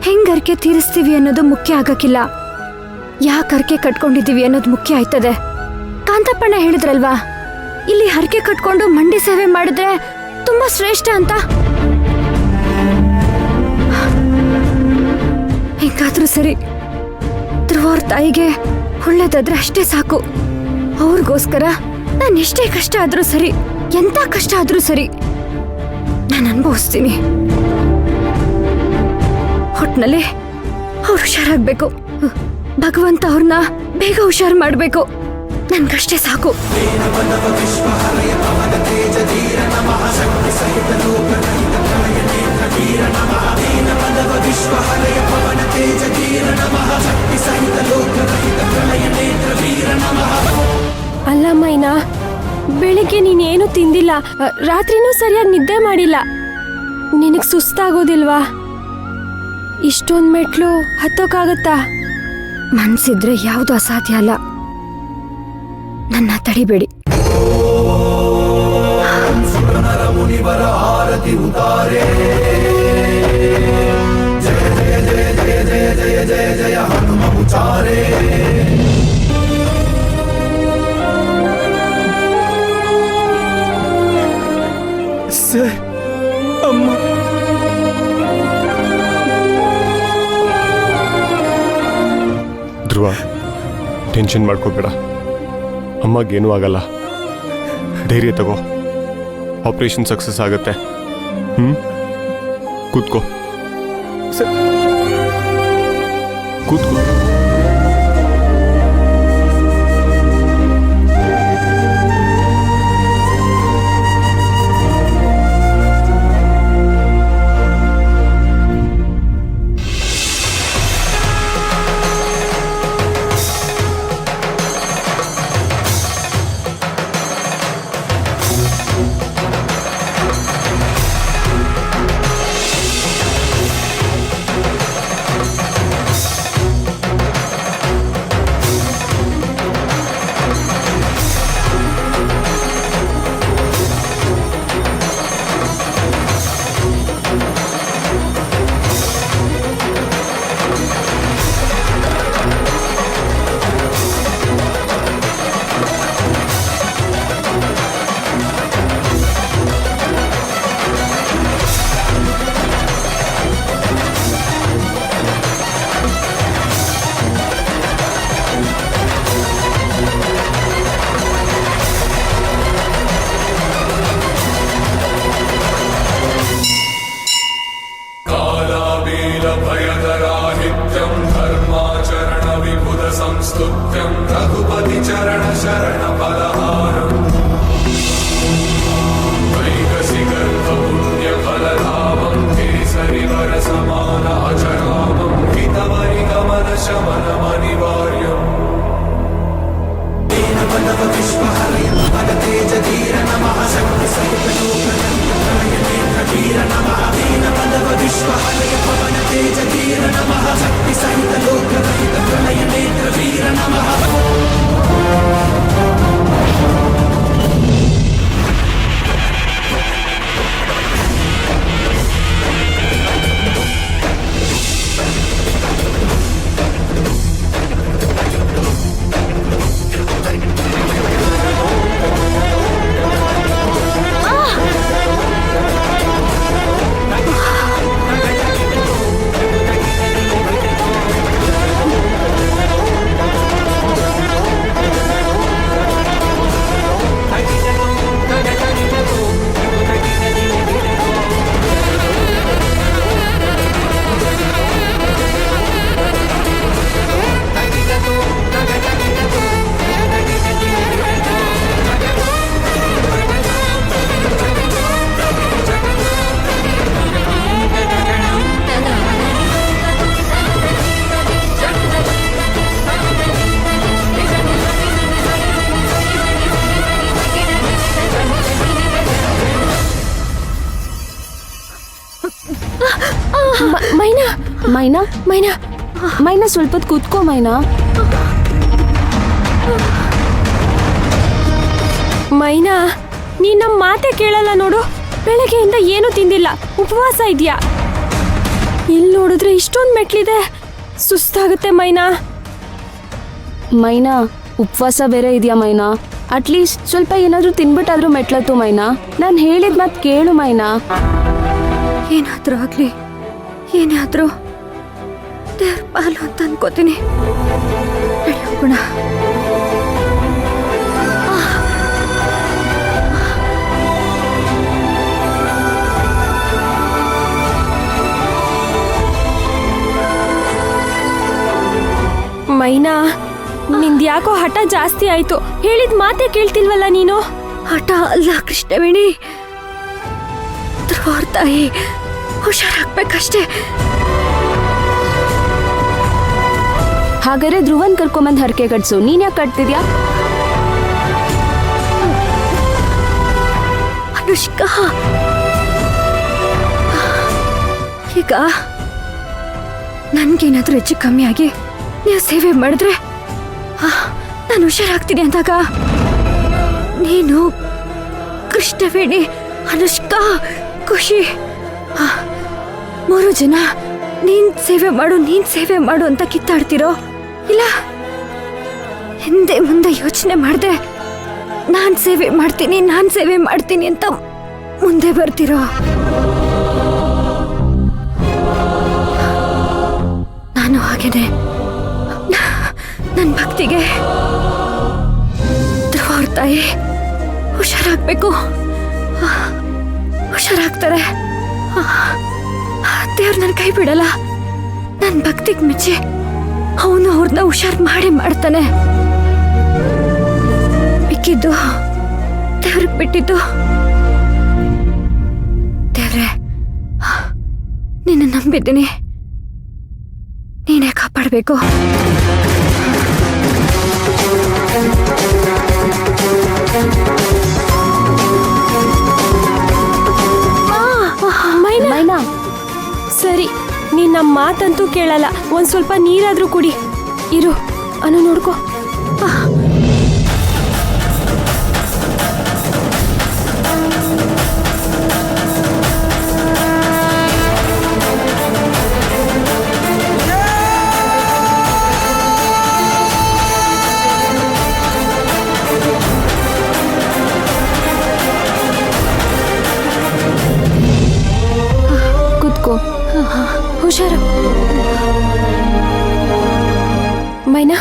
ಹೆಂಗ್ ಹರಕೆ ತೀರಿಸ್ತೀವಿ ಅನ್ನೋದು ಮುಖ್ಯ ಆಗಕ್ಕಿಲ್ಲ, ಯಾಕೆ ಹರಕೆ ಕಟ್ಕೊಂಡಿದೀವಿ ಅನ್ನೋದು ಮುಖ್ಯ ಆಯ್ತದೆ. ಕಾಂತಪ್ಪಣ್ಣ ಹೇಳಿದ್ರಲ್ವಾ, ಇಲ್ಲಿ ಹರಕೆ ಕಟ್ಕೊಂಡು ಮಂಡಿ ಸೇವೆ ಮಾಡಿದ್ರೆ ತುಂಬಾ ಶ್ರೇಷ್ಠ ಅಂತ. ಹೇಗಾದ್ರೂ ಸರಿ, ಧ್ರುವವ್ರ ತಾಯಿಗೆ ಒಳ್ಳೇದಾದ್ರೆ ಅಷ್ಟೇ ಸಾಕು. ಅವ್ರಿಗೋಸ್ಕರ ನಾನು ಎಷ್ಟೇ ಕಷ್ಟ ಆದ್ರೂ ಸರಿ, ಎಂತ ಕಷ್ಟ ಆದ್ರೂ ಸರಿ, ನಾನು ಅನುಭವಿಸ್ತೀನಿ. ಒಟ್ನಲ್ಲಿ ಅವ್ರು ಹುಷಾರಾಗ್ಬೇಕು. ಭಗವಂತ ಅವ್ರನ್ನ ಬೇಗ ಹುಷಾರು ಮಾಡ್ಬೇಕು. ನನ್ಗಷ್ಟೇ ಸಾಕು. ಅಲ್ಲ ಮೈನಾ, ಬೆಳಿಗ್ಗೆ ನೀನೇನು ತಿಂದಿಲ್ಲ, ರಾತ್ರಿನೂ ಸರಿಯಾಗಿ ನಿದ್ದೆ ಮಾಡಿಲ್ಲ. ನಿನಗ್ ಸುಸ್ತಾಗೋದಿಲ್ವಾ? ಇಷ್ಟೊಂದ್ ಮೆಟ್ಲು ಹತ್ತೋಕ್ಕಾಗತ್ತಾ? ಮನ್ಸಿದ್ರೆ ಯಾವುದು ಅಸಾಧ್ಯ ಅಲ್ಲ. ನನ್ನ ತಡಿಬೇಡಿ. ಮುನಿವರ ಆರತಿ ಉತಾರೆ. ಜಯ ಜಯ ಜಯ ಜಯ ಜಯ ಜಯ ಜಯ ಜಯ ಹನುಮ ಉಚಾರೆ. ಸರ್, ಅಮ್ಮ. ಧ್ರುವ, ಟೆನ್ಷನ್ ಮಾಡ್ಕೋಬೇಡ, ಅಮ್ಮಗೇನೂ ಆಗಲ್ಲ. ಧೈರ್ಯ ತಗೋ, ಆಪರೇಷನ್ ಸಕ್ಸಸ್ ಆಗುತ್ತೆ. ಕೂತ್ಕೋ, ಕೂತ್ಕೋ. संस्तुत्यं रघुपति चरण शरण पदहारम् वैकसि गर्भ पुण्य फलधामं केसरिवर समान अजरामं हितवरि गमन शमन अनिवार्यम् दीन बलव विश्वहरय भग तेज धीर नमः शक्ति सहित लोक धीर नमः दीन बलव विश्वहरय पवन तेज धीर नमः शक्ति सहित लोक रहित प्रलय नेत्र वीर नमः. ಮೈನಾ ಮೈನಾ ಮೈನಾ ಮೈನಾ ಸ್ವಲ್ಪ ಹೊತ್ತು ಕೂತ್ಕೋ ಮೈನಾ. ಮೈನಾ, ನೀನ್ ನಮ್ಮ ಮಾತೆ ಕೇಳಲ್ಲ ನೋಡು. ಬೆಳಗ್ಗೆಯಿಂದ ಏನು ತಿಂದಿಲ್ಲ, ಉಪವಾಸ ಇದೆಯಾ? ಇಲ್ಲಿ ನೋಡಿದ್ರೆ ಇಷ್ಟೊಂದು ಮೆಟ್ಲಿದೆ, ಸುಸ್ತಾಗುತ್ತೆ ಮೈನಾ. ಮೈನಾ, ಉಪವಾಸ ಬೇರೆ ಇದೆಯಾ ಮೈನಾ? ಅಟ್ಲೀಸ್ಟ್ ಸ್ವಲ್ಪ ಏನಾದರೂ ತಿನ್ಬಿಟ್ಟಾದ್ರೂ ಮೆಟ್ಲತ್ತು ಮೈನಾ. ನಾನು ಹೇಳಿದ ಮಾತು ಕೇಳು ಮೈನಾ. ಏನಾದ್ರೂ ಆಗ್ಲಿ, ಏನೇ ಆದ್ರೂ ದೇವ್ರ ಪಾಲು ಅಂತ ಅನ್ಕೋತೀನಿ. ನಡೆಯೋಣ. ಮೈನಾ, ನಿಂದು ಯಾಕೋ ಹಠ ಜಾಸ್ತಿ ಆಯ್ತು. ಹೇಳಿದ ಮಾತೇ ಕೇಳ್ತಿಲ್ವಲ್ಲ ನೀನು. ಹಠ ಅಲ್ಲ ಕೃಷ್ಣವೇಣಿ, ಧ್ರುವವ್ರ ತಾಯಿ ಹುಷಾರಾಗ್ಬೇಕಷ್ಟೇ. ಹಾಗಾದ್ರೆ ಧ್ರುವನ್ ಕರ್ಕೊಂಬಂದ್ ಹರಕೆ ಕಟ್ಸು. ನೀನ್ ಯಾಕೆ ಕಟ್ತಿದ್ಯಾ? ಅನುಷ್ಕಾ, ಈಗ ನನ್ಗೇನಾದ್ರೂ ಹೆಚ್ಚು ಕಮ್ಮಿ ಆಗಿ ನೀವು ಸೇವೆ ಮಾಡಿದ್ರೆ ನಾನು ಹುಷಾರಾಗ್ತೀನಿ ಅಂದಾಗ ನೀನು, ಕೃಷ್ಣವೇಣಿ, ಅನುಷ್ಕಾ, ಖುಷಿ 3 ಜನ ನೀನ್ ಸೇವೆ ಮಾಡು ಅಂತ ಕಿತ್ತಾಡ್ತಿರೋ, ಇಲ್ಲ ಹಿಂದೆ ಮುಂದೆ ಯೋಚನೆ ಮಾಡ್ದೆ ನಾನ್ ಸೇವೆ ಮಾಡ್ತೀನಿ ಅಂತ ಮುಂದೆ ಬರ್ತಿರೋ? ನಾನು ಹಾಗೇನೆ ನನ್ನ ಭಕ್ತಿಗೆ ಧ್ರುವವ್ರ ತಾಯಿ ಹುಷಾರಾಗ್ಬೇಕು, ಹುಷಾರಾಗ್ತಾರೆ. ದೇವ್ರು ನನ್ನ ಕೈ ಬಿಡಲ್ಲ. ನನ್ನ ಭಕ್ತಿಗೆ ಮೆಚ್ಚಿ ಅವನು ಅವ್ರನ್ನ ಹುಷಾರ್ ಮಾಡ್ತಾನೆ. ಮಿಕ್ಕಿದ್ದು ದೇವ್ರಿಗೆ ಬಿಟ್ಟಿದ್ದು. ದೇವ್ರೆ, ನಿನ್ನ ನಂಬಿದ್ದೀನಿ, ನೀನೇ ಕಾಪಾಡಬೇಕು. ಮೈನಾ, ಸರಿ, ನೀನ್ ನಮ್ಮ ಮಾತಂತೂ ಕೇಳಲ್ಲ. ಒಂದ್ ಸ್ವಲ್ಪ ನೀರಾದ್ರೂ ಕುಡಿ. ಇರು, ಅನು ನೋಡ್ಕೋ. ಕುತ್ಕೋ, ಹುಷಾರು. ಮೈನಾ,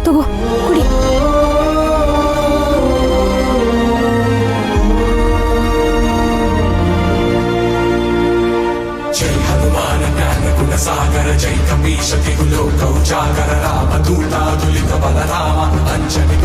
ತಗೋ ಕುಡಿ. जय हनुमान ज्ञान गुण सागर जय कपीश तिहु लोक उजागर राम दूता दुलित बलरामा अंजनी